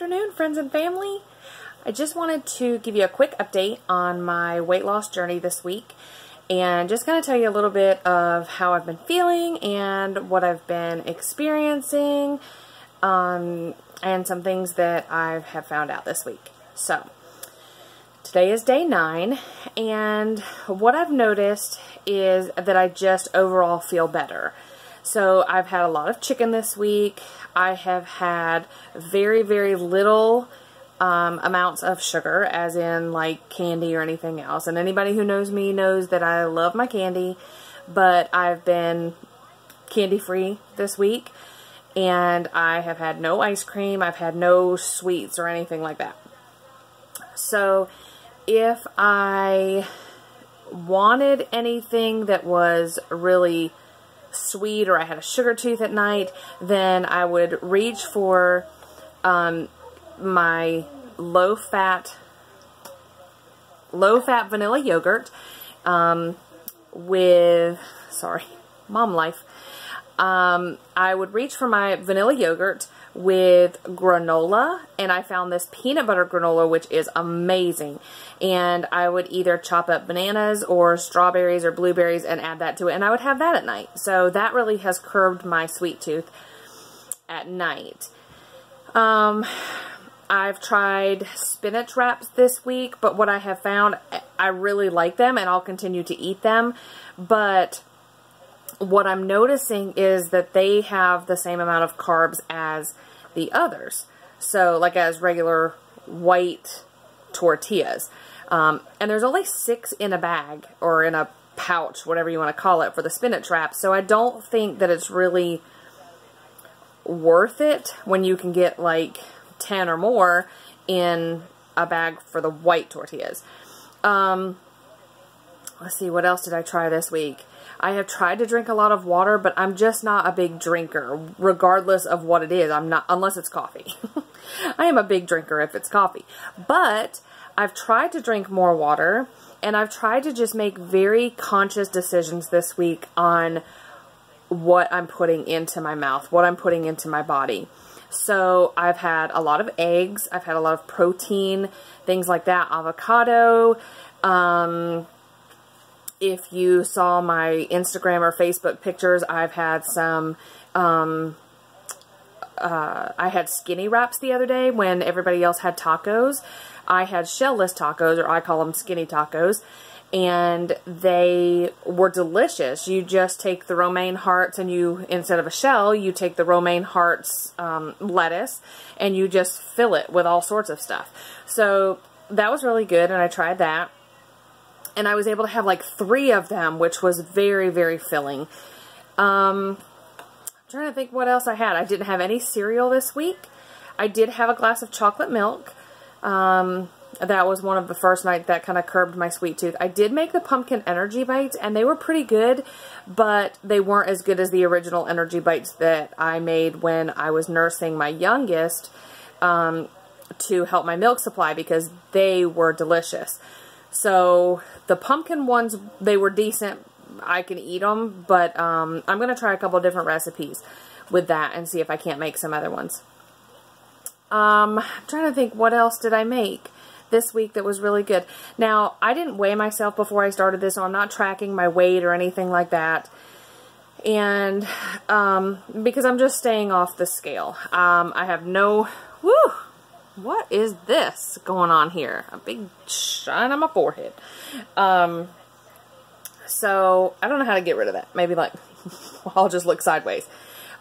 Afternoon, friends and family. I just wanted to give you a quick update on my weight loss journey this week and just kind of tell you a little bit of how I've been feeling and what I've been experiencing and some things that I have found out this week. So today is day 9, and what I've noticed is that I just overall feel better. So I've had a lot of chicken this week. I have had very, very little amounts of sugar, as in like candy or anything else. And anybody who knows me knows that I love my candy, but I've been candy-free this week. And I have had no ice cream. I've had no sweets or anything like that. So if I wanted anything that was really sweet, or I had a sugar tooth at night, then I would reach for my low-fat vanilla yogurt with, sorry, mom life. I would reach for my vanilla yogurt with granola, and I found this peanut butter granola, which is amazing. And I would either chop up bananas or strawberries or blueberries and add that to it, and I would have that at night. So that really has curbed my sweet tooth at night. I've tried spinach wraps this week, but what I have found, I really like them and I'll continue to eat them, but what I'm noticing is that they have the same amount of carbs as the others. So like as regular white tortillas. And there's only 6 in a bag or in a pouch, whatever you want to call it, for the spinach wrap. So I don't think that it's really worth it when you can get like 10 or more in a bag for the white tortillas. Let's see, what else did I try this week? I have tried to drink a lot of water, but I'm just not a big drinker, regardless of what it is. I'm not, unless it's coffee. I am a big drinker if it's coffee. But I've tried to drink more water, and I've tried to just make very conscious decisions this week on what I'm putting into my mouth, what I'm putting into my body. So I've had a lot of eggs, I've had a lot of protein, things like that, avocado. If you saw my Instagram or Facebook pictures, I've had some, I had skinny wraps the other day when everybody else had tacos. I had shell-less tacos, or I call them skinny tacos, and they were delicious. You just take the romaine hearts and you, instead of a shell, you take the romaine hearts lettuce and you just fill it with all sorts of stuff. So that was really good, and I tried that. And I was able to have like 3 of them, which was very, very filling. I'm trying to think what else I had. I didn't have any cereal this week. I did have a glass of chocolate milk. That was one of the first nights that kind of curbed my sweet tooth. I did make the pumpkin energy bites, and they were pretty good, but they weren't as good as the original energy bites that I made when I was nursing my youngest to help my milk supply, because they were delicious. So the pumpkin ones, they were decent. I can eat them, but I'm going to try a couple of different recipes with that and see if I can't make some other ones. I'm trying to think, what else did I make this week that was really good. Now, I didn't weigh myself before I started this, so I'm not tracking my weight or anything like that. And because I'm just staying off the scale. I have no... Woo! What is this going on here? A big shine on my forehead. So, I don't know how to get rid of that. Maybe like, I'll just look sideways.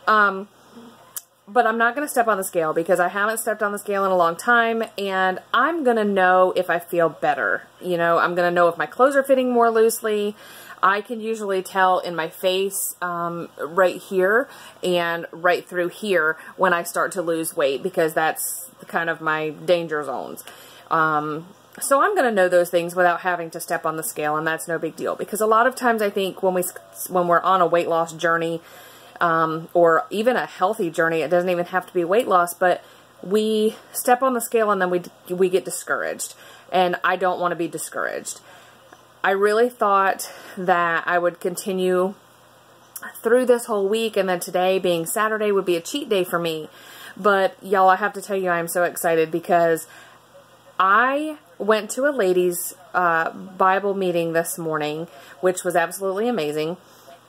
But I'm not going to step on the scale because I haven't stepped on the scale in a long time, and I'm going to know if I feel better. You know, I'm going to know if my clothes are fitting more loosely. I can usually tell in my face right here and right through here when I start to lose weight, because that's kind of my danger zones. So I'm going to know those things without having to step on the scale, and that's no big deal. Because a lot of times I think when we're on a weight loss journey, or even a healthy journey, it doesn't even have to be weight loss, but we step on the scale and then we get discouraged. And I don't want to be discouraged. I really thought that I would continue through this whole week, and then today being Saturday would be a cheat day for me. But y'all, I have to tell you, I am so excited because I went to a ladies' Bible meeting this morning, which was absolutely amazing.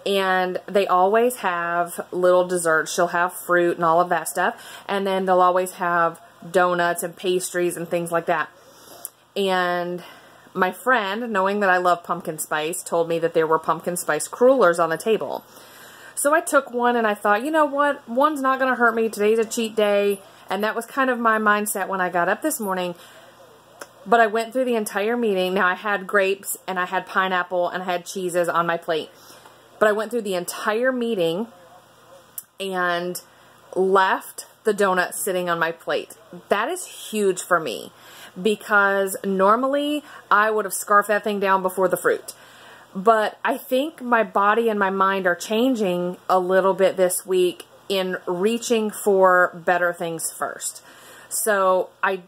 And they always have little desserts. She'll have fruit and all of that stuff. And then they'll always have donuts and pastries and things like that. And my friend, knowing that I love pumpkin spice, told me that there were pumpkin spice crullers on the table. So I took one and I thought, you know what? One's not going to hurt me. Today's a cheat day. And that was kind of my mindset when I got up this morning. But I went through the entire meeting. Now I had grapes and I had pineapple and I had cheeses on my plate. But I went through the entire meeting and left the donut sitting on my plate. That is huge for me because normally I would have scarfed that thing down before the fruit. But I think my body and my mind are changing a little bit this week in reaching for better things first. So I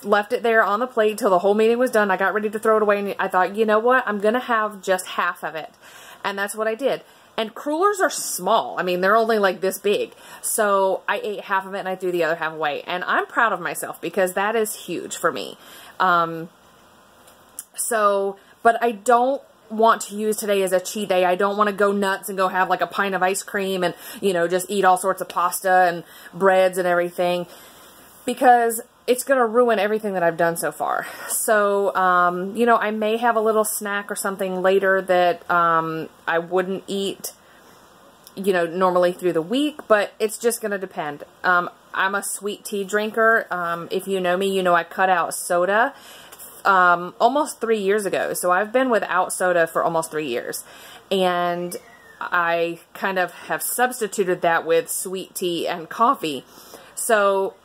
left it there on the plate till the whole meeting was done. I got ready to throw it away and I thought, you know what? I'm going to have just half of it. And that's what I did. And crullers are small. I mean, they're only like this big. So I ate half of it and I threw the other half away. And I'm proud of myself because that is huge for me. But I don't want to use today as a cheat day. I don't want to go nuts and go have like a pint of ice cream and, you know, just eat all sorts of pasta and breads and everything. Because it's going to ruin everything that I've done so far. So, you know, I may have a little snack or something later that I wouldn't eat, you know, normally through the week, but it's just going to depend. I'm a sweet tea drinker. If you know me, you know I cut out soda almost 3 years ago. So I've been without soda for almost 3 years. And I kind of have substituted that with sweet tea and coffee. So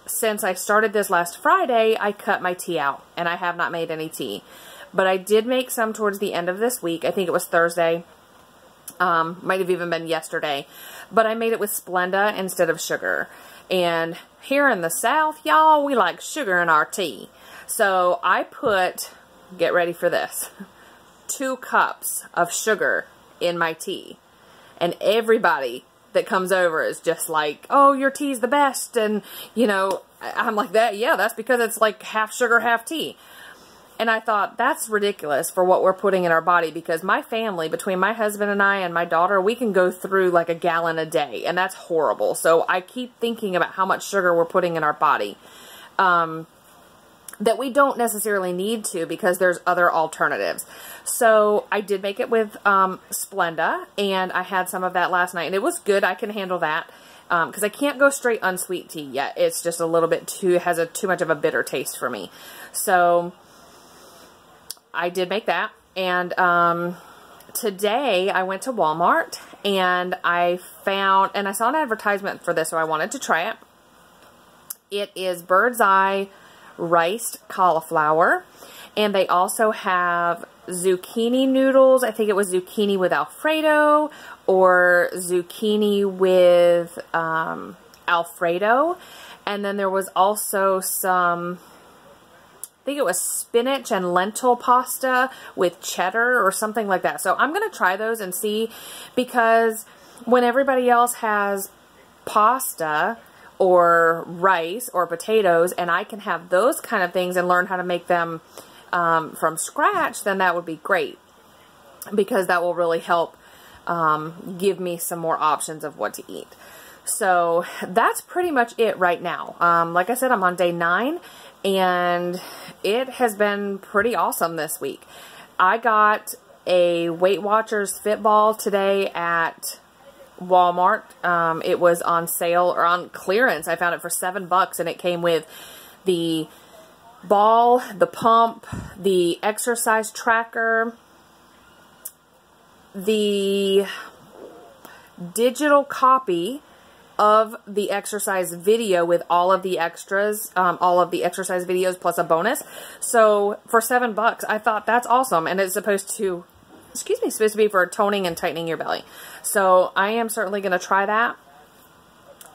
since I started this last Friday, I cut my tea out, and I have not made any tea. But I did make some towards the end of this week. I think it was Thursday. Might have even been yesterday. But I made it with Splenda instead of sugar. And here in the South, y'all, we like sugar in our tea. So I put, get ready for this, 2 cups of sugar in my tea. And everybody that comes over is just like, oh, your tea's the best. And, you know, I'm like, yeah, that's because it's like half sugar, half tea. And I thought, that's ridiculous for what we're putting in our body, because my family, between my husband and I and my daughter, we can go through like a gallon a day, and that's horrible. So I keep thinking about how much sugar we're putting in our body. That we don't necessarily need to, because there's other alternatives. So I did make it with Splenda, and I had some of that last night, and it was good. I can handle that because I can't go straight unsweet tea yet. It's just a little bit too, it has too much of a bitter taste for me. So I did make that, and today I went to Walmart, and I found, and I saw an advertisement for this, so I wanted to try it. It is Bird's Eye riced cauliflower, and they also have zucchini noodles. I think it was zucchini with Alfredo or zucchini with Alfredo, and then there was also some, I think it was spinach and lentil pasta with cheddar or something like that. So I'm going to try those and see, because when everybody else has pasta or rice or potatoes, and I can have those kind of things and learn how to make them from scratch, then that would be great, because that will really help give me some more options of what to eat. So that's pretty much it right now. Like I said, I'm on day 9, and it has been pretty awesome this week. I got a Weight Watchers Fit Ball today at Walmart. It was on sale or on clearance. I found it for $7, and it came with the ball, the pump, the exercise tracker, the digital copy of the exercise video with all of the extras, all of the exercise videos plus a bonus. So for $7, I thought that's awesome, and it's supposed to, excuse me, supposed to be for toning and tightening your belly. So I am certainly going to try that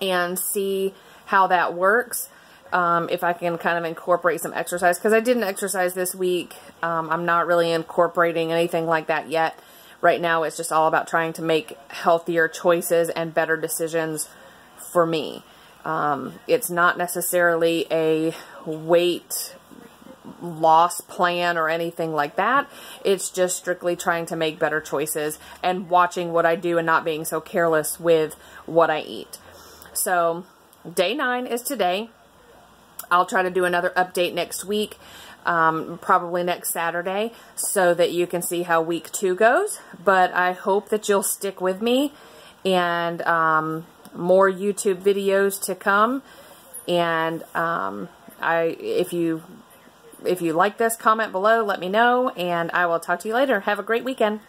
and see how that works. If I can kind of incorporate some exercise, because I didn't exercise this week. I'm not really incorporating anything like that yet. Right now it's just all about trying to make healthier choices and better decisions for me. It's not necessarily a weight loss plan or anything like that. It's just strictly trying to make better choices and watching what I do and not being so careless with what I eat. So day 9 is today. I'll try to do another update next week, probably next Saturday, so that you can see how week 2 goes. But I hope that you'll stick with me, and more YouTube videos to come. And if you like this, comment below, let me know, and I will talk to you later. Have a great weekend.